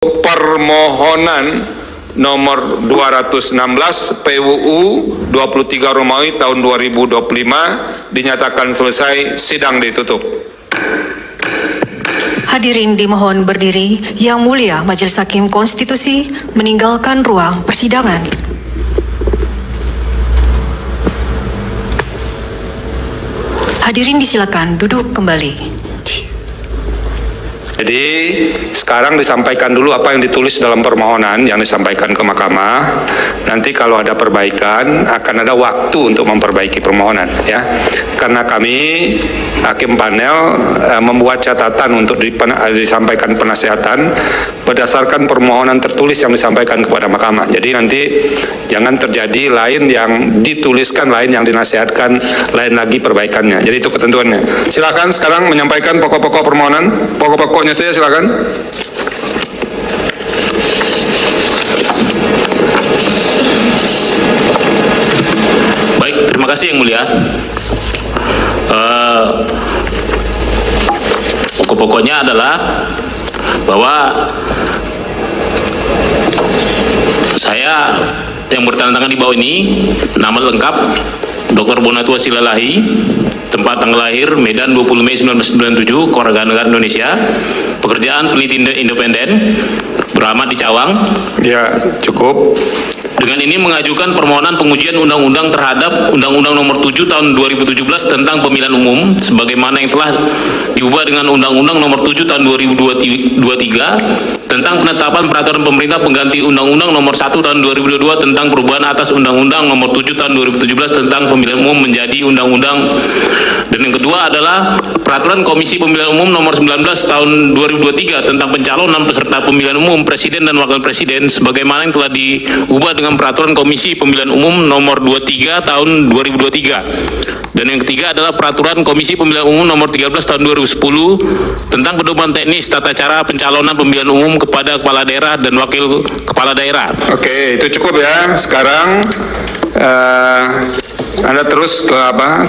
permohonan nomor 216 PUU 23 Romawi tahun 2025 dinyatakan selesai, sidang ditutup. Hadirin dimohon berdiri. Yang Mulia Majelis Hakim Konstitusi meninggalkan ruang persidangan. Hadirin disilakan duduk kembali. Jadi sekarang disampaikan dulu apa yang ditulis dalam permohonan yang disampaikan ke mahkamah. Nanti kalau ada perbaikan akan ada waktu untuk memperbaiki permohonan, ya. Karena kami hakim panel membuat catatan untuk disampaikan penasihatan berdasarkan permohonan tertulis yang disampaikan kepada mahkamah. Jadi nanti jangan terjadi lain yang dituliskan, lain yang dinasihatkan, lain lagi perbaikannya. Jadi itu ketentuannya. Silakan sekarang menyampaikan pokok-pokok permohonan, pokok-pokoknya saya silakan. Baik, terima kasih Yang Mulia. Pokok-pokoknya adalah bahwa saya yang bertanda tangan di bawah ini, nama lengkap Dr. Bonatua Silalahi, tempat tanggal lahir Medan 20 Mei 1997, Kewarganegaraan Indonesia, pekerjaan peneliti independen, beralamat di Cawang. Ya, cukup. Dengan ini mengajukan permohonan pengujian undang-undang terhadap Undang-Undang Nomor 7 Tahun 2017 tentang Pemilihan Umum, sebagaimana yang telah diubah dengan Undang-Undang Nomor 7 Tahun 2023 tentang penetapan peraturan pemerintah pengganti Undang-Undang Nomor 1 Tahun 2022 tentang perubahan atas Undang-Undang Nomor 7 Tahun 2017 tentang Pemilihan Umum menjadi Undang-Undang. Dan yang kedua adalah Peraturan Komisi Pemilihan Umum Nomor 19 Tahun 2023 tentang pencalonan peserta pemilihan umum Presiden dan Wakil Presiden, sebagaimana yang telah diubah dengan Peraturan Komisi Pemilihan Umum Nomor 23 Tahun 2023. Dan yang ketiga adalah Peraturan Komisi Pemilihan Umum Nomor 13 Tahun 2010 tentang pedoman teknis tata cara pencalonan pemilihan umum kepada kepala daerah dan wakil kepala daerah. Oke, itu cukup ya. Sekarang Anda terus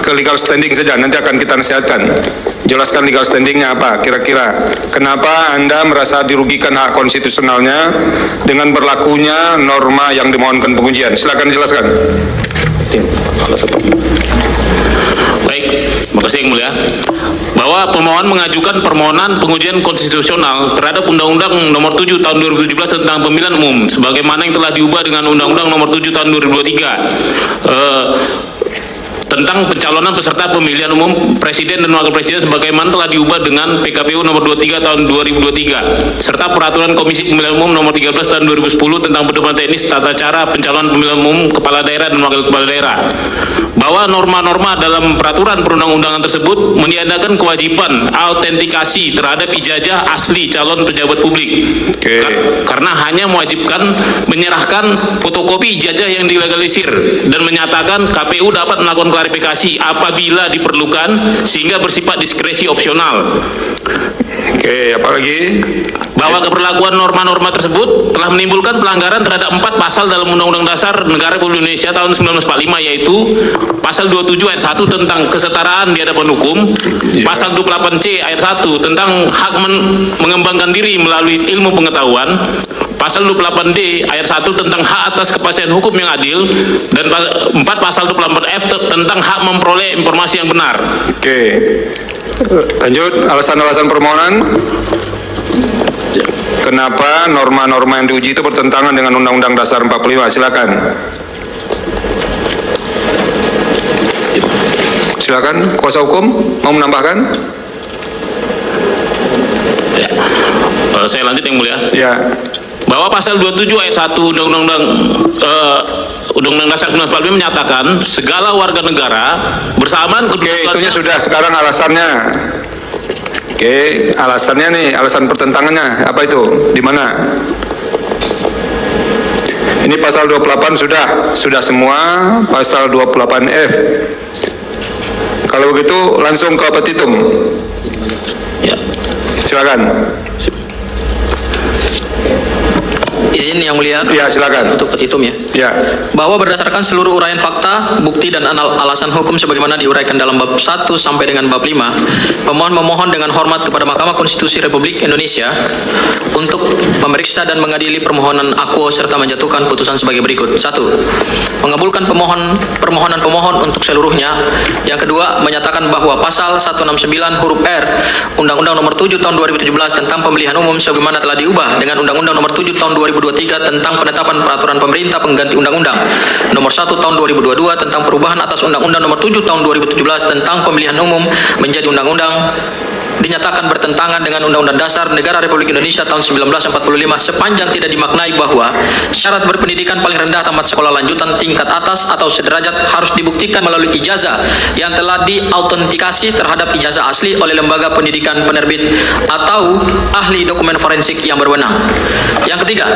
ke legal standing saja. Nanti akan kita nasihatkan. Jelaskan legal standingnya apa kira-kira. Kenapa Anda merasa dirugikan hak konstitusionalnya dengan berlakunya norma yang dimohonkan pengujian? Silakan jelaskan. Baik, terima kasih Yang Mulia. Bahwa pemohon mengajukan permohonan pengujian konstitusional terhadap Undang-Undang Nomor 7 Tahun 2017 tentang Pemilihan Umum, sebagaimana yang telah diubah dengan Undang-Undang Nomor 7 Tahun 2023 tentang pencalonan peserta pemilihan umum Presiden dan Wakil Presiden, sebagaimana telah diubah dengan PKPU Nomor 23 Tahun 2023 serta Peraturan Komisi Pemilihan Umum Nomor 13 Tahun 2010 tentang pedoman teknis tata cara pencalonan pemilihan umum kepala daerah dan wakil kepala daerah. Bahwa norma-norma dalam peraturan perundang-undangan tersebut meniadakan kewajiban autentikasi terhadap ijazah asli calon pejabat publik. Karena hanya mewajibkan menyerahkan fotokopi ijazah yang dilegalisir dan menyatakan KPU dapat melakukan klarifikasi apabila diperlukan sehingga bersifat diskresi opsional. Oke, apalagi? Bahwa keberlakuan norma-norma tersebut telah menimbulkan pelanggaran terhadap 4 pasal dalam Undang-Undang Dasar Negara Republik Indonesia tahun 1945, yaitu pasal 27 ayat 1 tentang kesetaraan di hadapan hukum, pasal 28C ayat 1 tentang hak mengembangkan diri melalui ilmu pengetahuan, pasal 28D ayat 1 tentang hak atas kepastian hukum yang adil, dan 4 pasal 24F tentang hak memperoleh informasi yang benar. Oke. Lanjut, alasan-alasan permohonan. Kenapa norma-norma yang diuji itu bertentangan dengan Undang-Undang Dasar 45? Silakan. Silakan, kuasa hukum mau menambahkan? Ya. Saya lanjut Yang Mulia. Ya. Bahwa pasal 27 ayat 1 Undang-Undang Dasar 1945 menyatakan segala warga negara bersamaan kedudukannya. Oke, itunya sudah. Sekarang alasannya. Oke, alasannya nih, alasan pertentangannya apa itu? Di mana? Ini pasal 28 sudah semua pasal 28F. Kalau begitu langsung ke petitum. Ya. Silakan. izin Yang Mulia. Ya, silakan. Untuk petitum ya. Ya. Bahwa berdasarkan seluruh uraian fakta, bukti dan alasan hukum sebagaimana diuraikan dalam bab 1 sampai dengan bab 5, pemohon memohon dengan hormat kepada Mahkamah Konstitusi Republik Indonesia untuk memeriksa dan mengadili permohonan akuo serta menjatuhkan putusan sebagai berikut. 1. Mengabulkan permohonan pemohon untuk seluruhnya. Yang kedua, menyatakan bahwa pasal 169 huruf R Undang-Undang Nomor 7 Tahun 2017 tentang Pemilihan Umum sebagaimana telah diubah dengan Undang-Undang Nomor 7 Tahun 2023 tentang penetapan peraturan pemerintah pengganti Undang-Undang Nomor 1 Tahun 2022 tentang perubahan atas Undang-Undang Nomor 7 Tahun 2017 tentang Pemilihan Umum menjadi undang-undang dinyatakan bertentangan dengan Undang-Undang Dasar Negara Republik Indonesia tahun 1945 sepanjang tidak dimaknai bahwa syarat berpendidikan paling rendah tamat sekolah lanjutan tingkat atas atau sederajat harus dibuktikan melalui ijazah yang telah diautentikasi terhadap ijazah asli oleh lembaga pendidikan penerbit atau ahli dokumen forensik yang berwenang. Yang ketiga,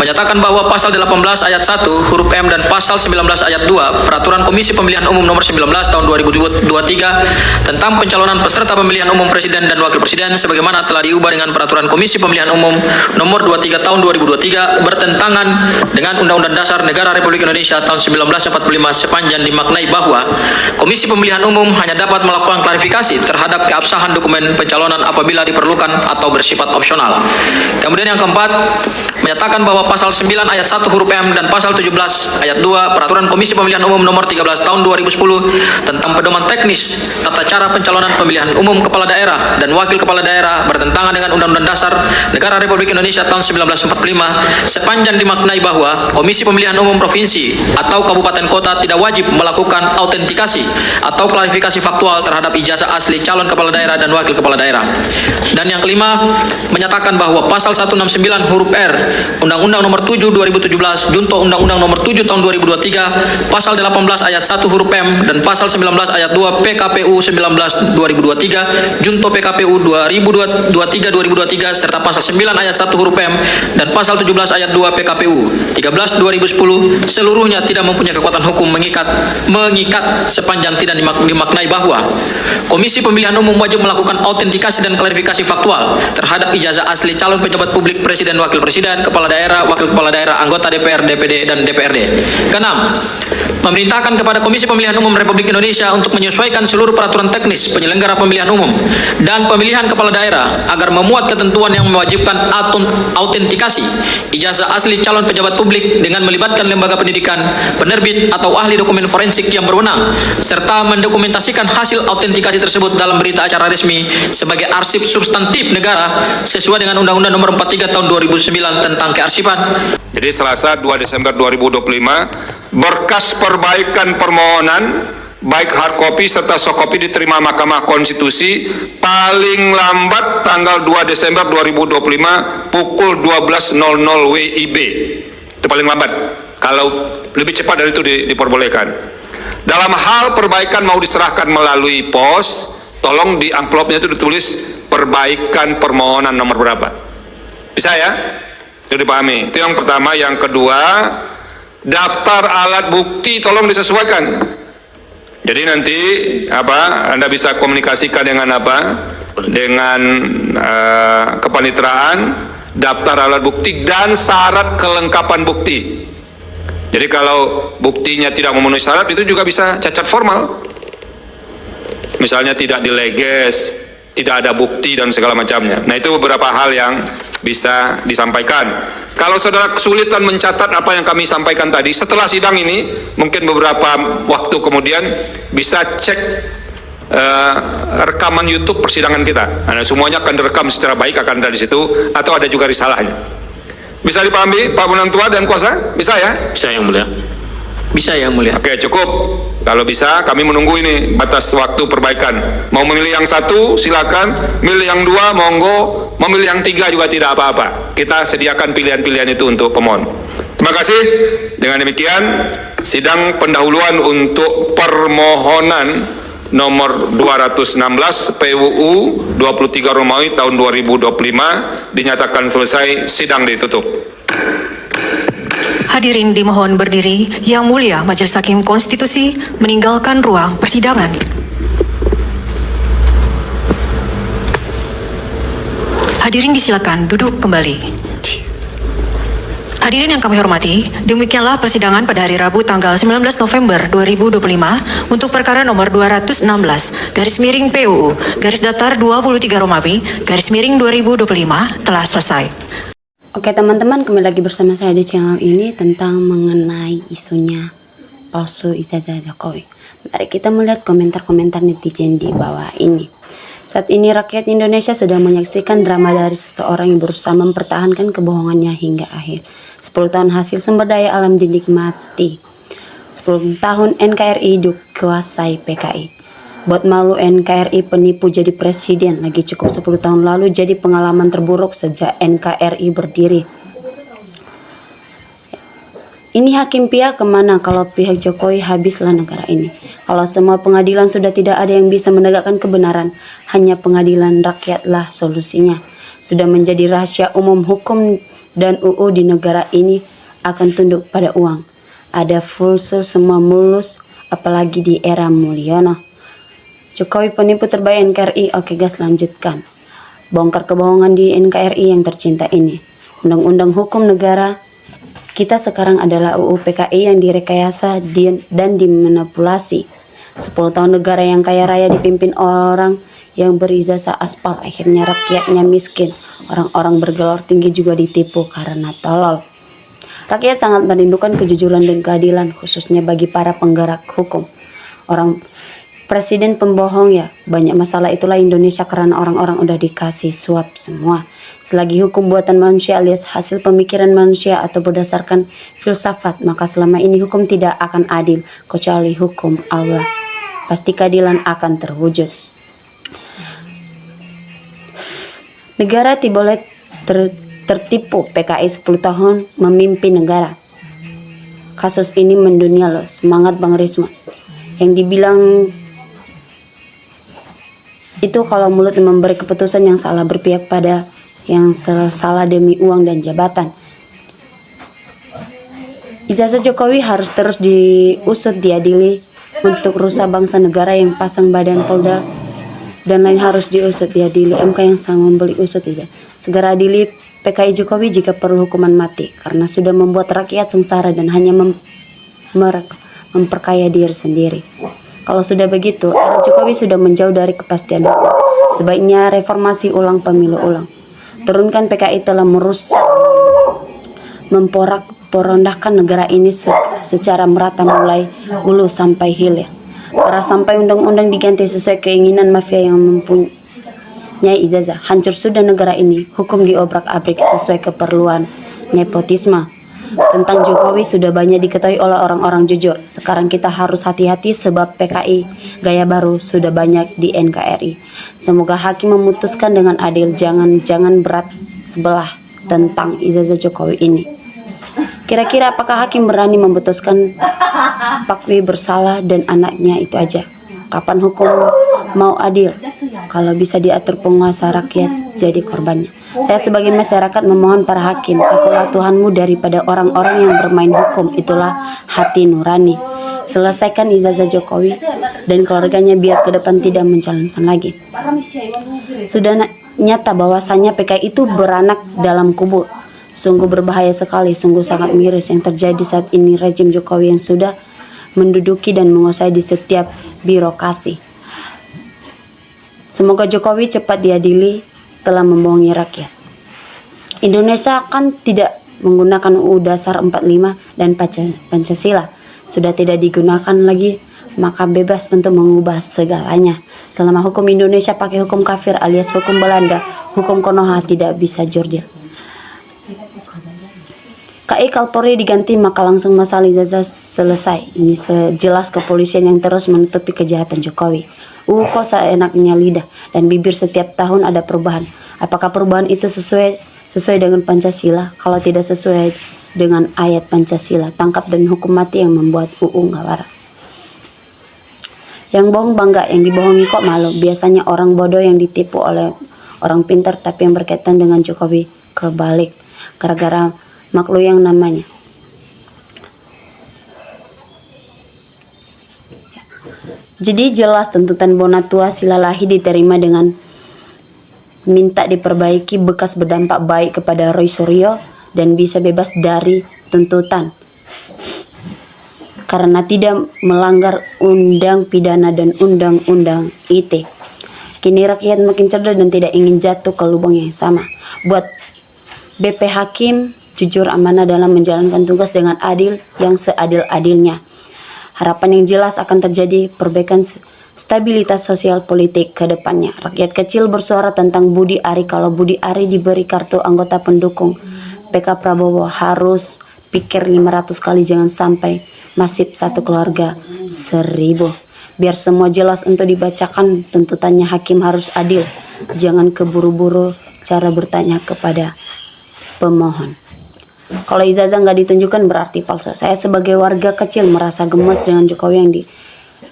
menyatakan bahwa pasal 18 ayat 1 huruf M dan pasal 19 ayat 2 Peraturan Komisi Pemilihan Umum Nomor 19 tahun 2023 tentang pencalonan peserta pemilihan umum Presiden dan Wakil Presiden sebagaimana telah diubah dengan Peraturan Komisi Pemilihan Umum Nomor 23 Tahun 2023 bertentangan dengan Undang-Undang Dasar Negara Republik Indonesia tahun 1945 sepanjang dimaknai bahwa Komisi Pemilihan Umum hanya dapat melakukan klarifikasi terhadap keabsahan dokumen pencalonan apabila diperlukan atau bersifat opsional. Kemudian yang keempat, menyatakan bahwa pasal 9 ayat 1 huruf M dan pasal 17 ayat 2 Peraturan Komisi Pemilihan Umum Nomor 13 Tahun 2010 tentang pedoman teknis tata cara pencalonan pemilihan umum kepala daerah dan wakil kepala daerah bertentangan dengan Undang-Undang Dasar Negara Republik Indonesia tahun 1945 sepanjang dimaknai bahwa Komisi Pemilihan Umum Provinsi atau Kabupaten Kota tidak wajib melakukan autentikasi atau klarifikasi faktual terhadap ijazah asli calon kepala daerah dan wakil kepala daerah. Dan yang kelima, menyatakan bahwa pasal 169 huruf R Undang-Undang Nomor 7 2017 junto Undang-Undang Nomor 7 Tahun 2023 pasal 18 ayat 1 huruf M dan pasal 19 ayat 2 PKPU 19 2023 junto PKPU 2023 serta pasal 9 ayat 1 huruf M dan pasal 17 ayat 2 PKPU 13 2010 seluruhnya tidak mempunyai kekuatan hukum mengikat sepanjang tidak dimaknai bahwa Komisi Pemilihan Umum wajib melakukan autentikasi dan klarifikasi faktual terhadap ijazah asli calon pejabat publik Presiden, Wakil Presiden, Kepala Daerah, Wakil Kepala Daerah, anggota DPR, DPD, dan DPRD. Keenam, memerintahkan kepada Komisi Pemilihan Umum Republik Indonesia untuk menyesuaikan seluruh peraturan teknis penyelenggara pemilihan umum dan pemilihan kepala daerah agar memuat ketentuan yang mewajibkan autentikasi ijazah asli calon pejabat publik dengan melibatkan lembaga pendidikan, penerbit atau ahli dokumen forensik yang berwenang serta mendokumentasikan hasil autentikasi tersebut dalam berita acara resmi sebagai arsip substantif negara sesuai dengan Undang-Undang Nomor 43 Tahun 2009 tentang kearsipan. Jadi Selasa 2 Desember 2025 berkas perbaikan permohonan baik hard copy serta soft copy diterima Mahkamah Konstitusi paling lambat tanggal 2 Desember 2025 pukul 12.00 WIB. Itu paling lambat. Kalau lebih cepat dari itu diperbolehkan. Dalam hal perbaikan mau diserahkan melalui pos, tolong di amplopnya itu ditulis perbaikan permohonan nomor berapa. Bisa ya? Itu dipahami. Itu yang pertama. Yang kedua, daftar alat bukti tolong disesuaikan. Jadi nanti Anda bisa komunikasikan dengan dengan kepaniteraan, daftar alat bukti dan syarat kelengkapan bukti. Jadi kalau buktinya tidak memenuhi syarat itu juga bisa cacat formal. Misalnya tidak dileges, tidak ada bukti dan segala macamnya. Nah, itu beberapa hal yang bisa disampaikan. Kalau saudara kesulitan mencatat apa yang kami sampaikan tadi, setelah sidang ini, mungkin beberapa waktu kemudian bisa cek rekaman YouTube persidangan kita. Nah, semuanya akan direkam secara baik, akan ada di situ, atau ada juga risalahnya. Bisa dipahami Pak Penentua dan kuasa? Bisa ya? Bisa Yang Mulia. Bisa Yang Mulia. Oke, cukup. Kalau bisa, kami menunggu ini batas waktu perbaikan. Mau memilih yang satu, silakan. Milih yang dua, monggo. Memilih yang tiga juga tidak apa-apa. Kita sediakan pilihan-pilihan itu untuk pemohon. Terima kasih. Dengan demikian, sidang pendahuluan untuk permohonan nomor 216 PUU 23 Romawi tahun 2025 dinyatakan selesai. Sidang ditutup. Hadirin dimohon berdiri. Yang Mulia Majelis Hakim Konstitusi meninggalkan ruang persidangan. Hadirin disilakan duduk kembali. Hadirin yang kami hormati, demikianlah persidangan pada hari Rabu tanggal 19 November 2025 untuk perkara nomor 216 garis miring PUU garis datar 23 Romawi garis miring 2025 telah selesai. Oke teman-teman, kembali lagi bersama saya di channel ini tentang mengenai isunya palsu ijazah Jokowi. Mari kita melihat komentar-komentar netizen di bawah ini. Saat ini rakyat Indonesia sedang menyaksikan drama dari seseorang yang berusaha mempertahankan kebohongannya hingga akhir. 10 tahun hasil sumber daya alam dinikmati. 10 tahun NKRI dikuasai PKI. Buat malu NKRI penipu jadi presiden lagi, cukup 10 tahun lalu jadi pengalaman terburuk sejak NKRI berdiri. Ini hakim pihak kemana kalau pihak Jokowi habislah negara ini. Kalau semua pengadilan sudah tidak ada yang bisa menegakkan kebenaran, hanya pengadilan rakyatlah solusinya. Sudah menjadi rahasia umum hukum dan UU di negara ini akan tunduk pada uang. Ada fulso semua mulus, apalagi di era Mulyono. Jokowi penipu terbaik NKRI. Oke guys, lanjutkan. Bongkar kebohongan di NKRI yang tercinta ini. Undang-undang hukum negara kita sekarang adalah UU PKI yang direkayasa dan dimanipulasi. 10 tahun negara yang kaya raya dipimpin orang yang berijazah aspal, akhirnya rakyatnya miskin. Orang-orang bergelar tinggi juga ditipu karena tolol. Rakyat sangat merindukan kejujuran dan keadilan, khususnya bagi para penggerak hukum. Orang presiden pembohong ya, banyak masalah itulah Indonesia karena orang-orang udah dikasih suap semua. Selagi hukum buatan manusia alias hasil pemikiran manusia atau berdasarkan filsafat, maka selama ini hukum tidak akan adil kecuali hukum Allah. Pasti keadilan akan terwujud. Negara tidak boleh tertipu. PKI 10 tahun memimpin negara. Kasus ini mendunia loh. Semangat Bang Risma. Yang dibilang itu kalau mulut memberi keputusan yang salah, berpihak pada yang salah demi uang dan jabatan. Ijazah Jokowi harus terus diusut, diadili. Untuk rusak bangsa negara yang pasang badan Polda dan lain harus diusut, diadili. MK yang sang membeli usut ijazah. Segera adili PKI Jokowi jika perlu hukuman mati, karena sudah membuat rakyat sengsara dan hanya memperkaya diri sendiri. Kalau sudah begitu, era Jokowi sudah menjauh dari kepastian hukum. Sebaiknya reformasi ulang, pemilu ulang. Turunkan PKI telah merusak, memporak-porondahkan negara ini secara merata mulai hulu sampai hilir. Para sampai undang-undang diganti sesuai keinginan mafia yang mempunyai ijazah. Hancur sudah negara ini, hukum diobrak-abrik sesuai keperluan nepotisme. Tentang Jokowi sudah banyak diketahui oleh orang-orang jujur. Sekarang kita harus hati-hati sebab PKI gaya baru sudah banyak di NKRI. Semoga hakim memutuskan dengan adil, jangan berat sebelah tentang ijazah Jokowi ini. Kira-kira apakah hakim berani memutuskan Pakwi bersalah dan anaknya itu aja? Kapan hukum mau adil? Kalau bisa diatur penguasa, rakyat jadi korbannya. Saya sebagai masyarakat memohon para hakim, akulah Tuhanmu daripada orang-orang yang bermain hukum, itulah hati nurani. Selesaikan ijazah Jokowi dan keluarganya biar ke depan tidak mencalonkan lagi. Sudah nyata bahwasannya PKI itu beranak dalam kubur. Sungguh berbahaya sekali, sungguh sangat miris yang terjadi saat ini rejim Jokowi yang sudah menduduki dan menguasai di setiap birokrasi. Semoga Jokowi cepat diadili, telah membohongi rakyat. Indonesia akan tidak menggunakan UU Dasar 45 dan Pancasila. Sudah tidak digunakan lagi, maka bebas untuk mengubah segalanya. Selama hukum Indonesia pakai hukum kafir alias hukum Belanda, hukum Konoha tidak bisa jurdil. KI Kapolri diganti maka langsung masalah ijazah selesai. Ini sejelas kepolisian yang terus menutupi kejahatan Jokowi. Kok seenaknya lidah dan bibir setiap tahun ada perubahan. Apakah perubahan itu sesuai dengan Pancasila? Kalau tidak sesuai dengan ayat Pancasila, tangkap dan hukum mati yang membuat UU nggak waras. Yang bohong bangga, yang dibohongi kok malu. Biasanya orang bodoh yang ditipu oleh orang pintar, tapi yang berkaitan dengan Jokowi kebalik. Gara-gara makhluk yang namanya. Jadi jelas tuntutan Bonatua Silalahi diterima dengan minta diperbaiki bekas berdampak baik kepada Roy Suryo dan bisa bebas dari tuntutan karena tidak melanggar undang pidana dan undang-undang ITE. Kini rakyat makin cerdas dan tidak ingin jatuh ke lubang yang sama. Buat BP Hakim jujur amanah dalam menjalankan tugas dengan adil yang seadil-adilnya. Harapan yang jelas akan terjadi perbaikan stabilitas sosial politik ke depannya. Rakyat kecil bersuara tentang Budi Ari. Kalau Budi Ari diberi kartu anggota pendukung PK Prabowo, harus pikir 500 kali, jangan sampai nasib satu keluarga 1000. Biar semua jelas untuk dibacakan tuntutannya, hakim harus adil. Jangan keburu-buru cara bertanya kepada pemohon. Kalau ijazah nggak ditunjukkan berarti palsu. Saya sebagai warga kecil merasa gemes dengan Jokowi yang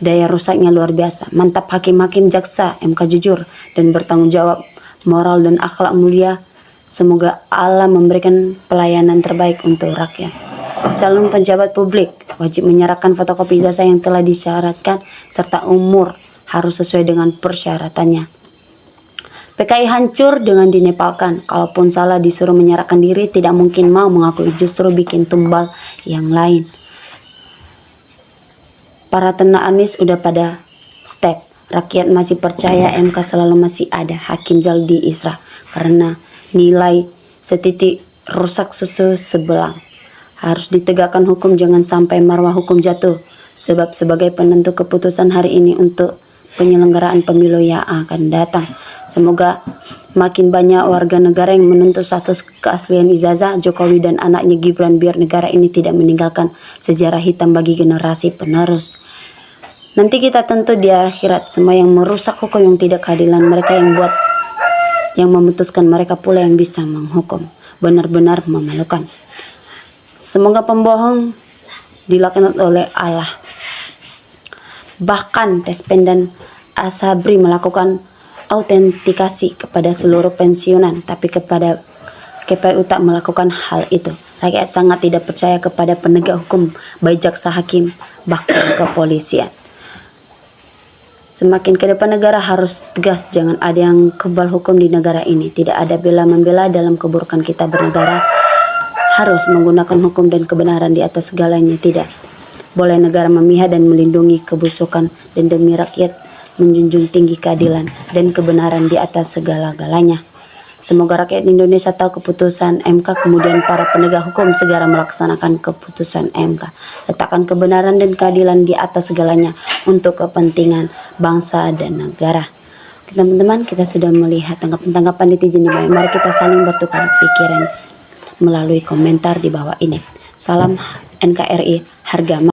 daya rusaknya luar biasa. Mantap hakim-hakim jaksa MK jujur dan bertanggung jawab, moral dan akhlak mulia. Semoga Allah memberikan pelayanan terbaik untuk rakyat. Calon pejabat publik wajib menyerahkan fotokopi ijazah yang telah disyaratkan serta umur harus sesuai dengan persyaratannya. PKI hancur dengan dinepalkan. Kalaupun salah disuruh menyerahkan diri, tidak mungkin mau mengakui, justru bikin tumbal yang lain. Para tenaga Anies udah pada step. Rakyat masih percaya MK selalu masih ada. Hakim Jaldi Isra karena nilai setitik rusak susu sebelang. Harus ditegakkan hukum, jangan sampai marwah hukum jatuh. Sebab sebagai penentu keputusan hari ini untuk penyelenggaraan pemilu yang akan datang. Semoga makin banyak warga negara yang menuntut status keaslian ijazah Jokowi dan anaknya Gibran, biar negara ini tidak meninggalkan sejarah hitam bagi generasi penerus. Nanti kita tentu di akhirat, semua yang merusak hukum, yang tidak keadilan, mereka yang memutuskan, mereka pula yang bisa menghukum. Benar-benar memalukan. Semoga pembohong dilaknat oleh Allah. Bahkan Tespen dan Asabri melakukan autentikasi kepada seluruh pensiunan, tapi kepada KPU tak melakukan hal itu. Rakyat sangat tidak percaya kepada penegak hukum, baik jaksa, hakim, bahkan kepolisian. Semakin ke depan negara harus tegas, jangan ada yang kebal hukum di negara ini. Tidak ada bela-membela dalam keburukan kita bernegara. Harus menggunakan hukum dan kebenaran di atas segalanya. Tidak boleh negara memihak dan melindungi kebusukan, dan demi rakyat menjunjung tinggi keadilan dan kebenaran di atas segala-galanya. Semoga rakyat Indonesia tahu keputusan MK, kemudian para penegak hukum segera melaksanakan keputusan MK. Letakkan kebenaran dan keadilan di atas segalanya untuk kepentingan bangsa dan negara. Teman-teman, kita sudah melihat tanggapan netizen yang baik. Mari kita saling bertukar pikiran melalui komentar di bawah ini. Salam NKRI, harga